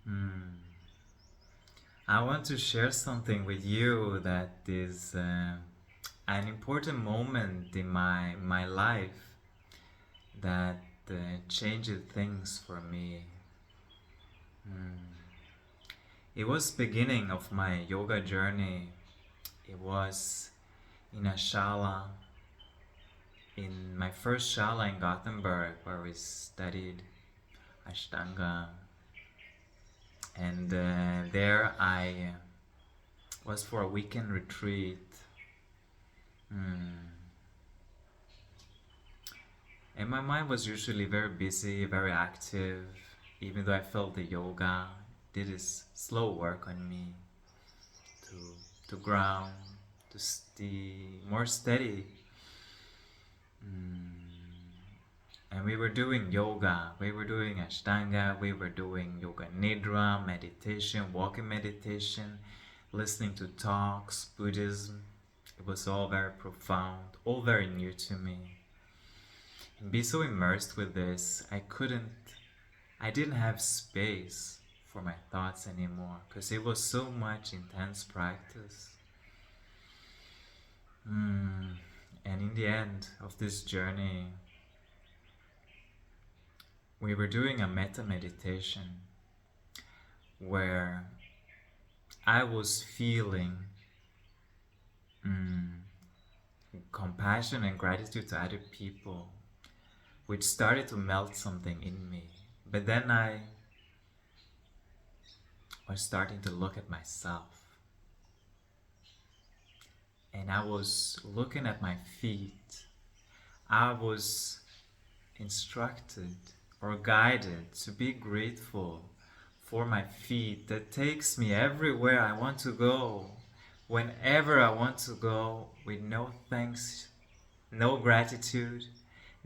Hmm. I want to share something with you that is an important moment in my life that changed things for me. It was beginning of my yoga journey. It was in a shala, in my first shala in Gothenburg, where we studied Ashtanga, and there I was for a weekend retreat. Hmm. And my mind was usually very busy, very active, even though I felt the yoga did its slow work on me to to ground, to stay more steady. And we were doing yoga, we were doing Ashtanga, we were doing yoga nidra, meditation, walking meditation, listening to talks, Buddhism. It was all very profound, all very new to me. And be so immersed with this, I didn't have space for my thoughts anymore because it was so much intense practice. And in the end of this journey, we were doing a metta meditation where I was feeling compassion and gratitude to other people, which started to melt something in me. But then I was starting to look at myself, and I was looking at my feet. I was instructed or guided to be grateful for my feet that takes me everywhere I want to go, whenever I want to go, with no thanks, no gratitude,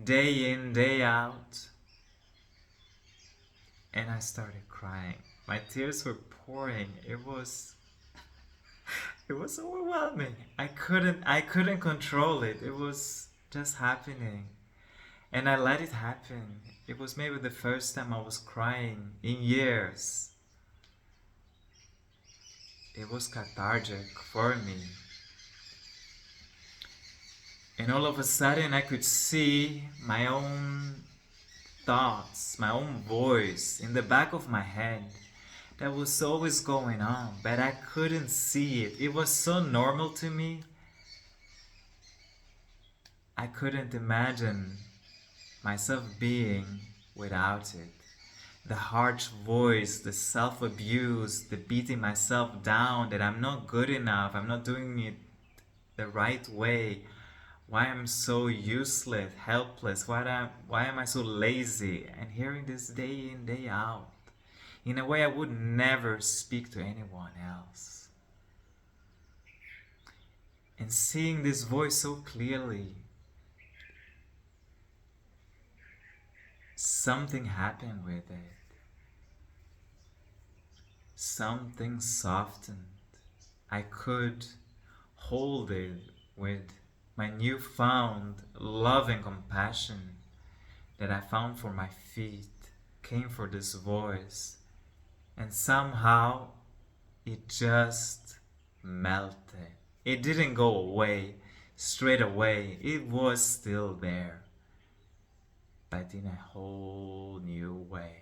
day in, day out. And I started crying. My tears were pouring. It was overwhelming. I couldn't control it. It was just happening. And I let it happen. It was maybe the first time I was crying in years. It was cathartic for me. And all of a sudden I could see my own thoughts, my own voice in the back of my head that was always going on, but I couldn't see it. It was so normal to me. I couldn't imagine myself being without it. The harsh voice, the self-abuse, the beating myself down that I'm not good enough, I'm not doing it the right way. Why I'm so useless, helpless, why am I so lazy? And hearing this day in, day out, in a way I would never speak to anyone else. And seeing this voice so clearly, something happened with it. Something softened. I could hold it with my newfound love and compassion that I found for my feet came for this voice, and somehow it just melted. It didn't go away straight away, it was still there, but in a whole new way.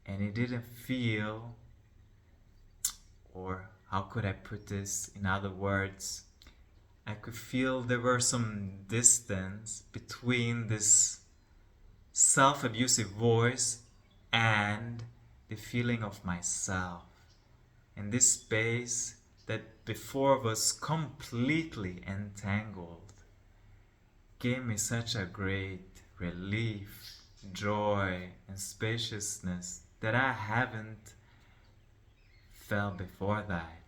And it didn't feel, or how could I put this in other words? I could feel there were some distance between this self-abusive voice and the feeling of myself. And this space that before was completely entangled gave me such a great relief, joy, and spaciousness that I haven't felt before that.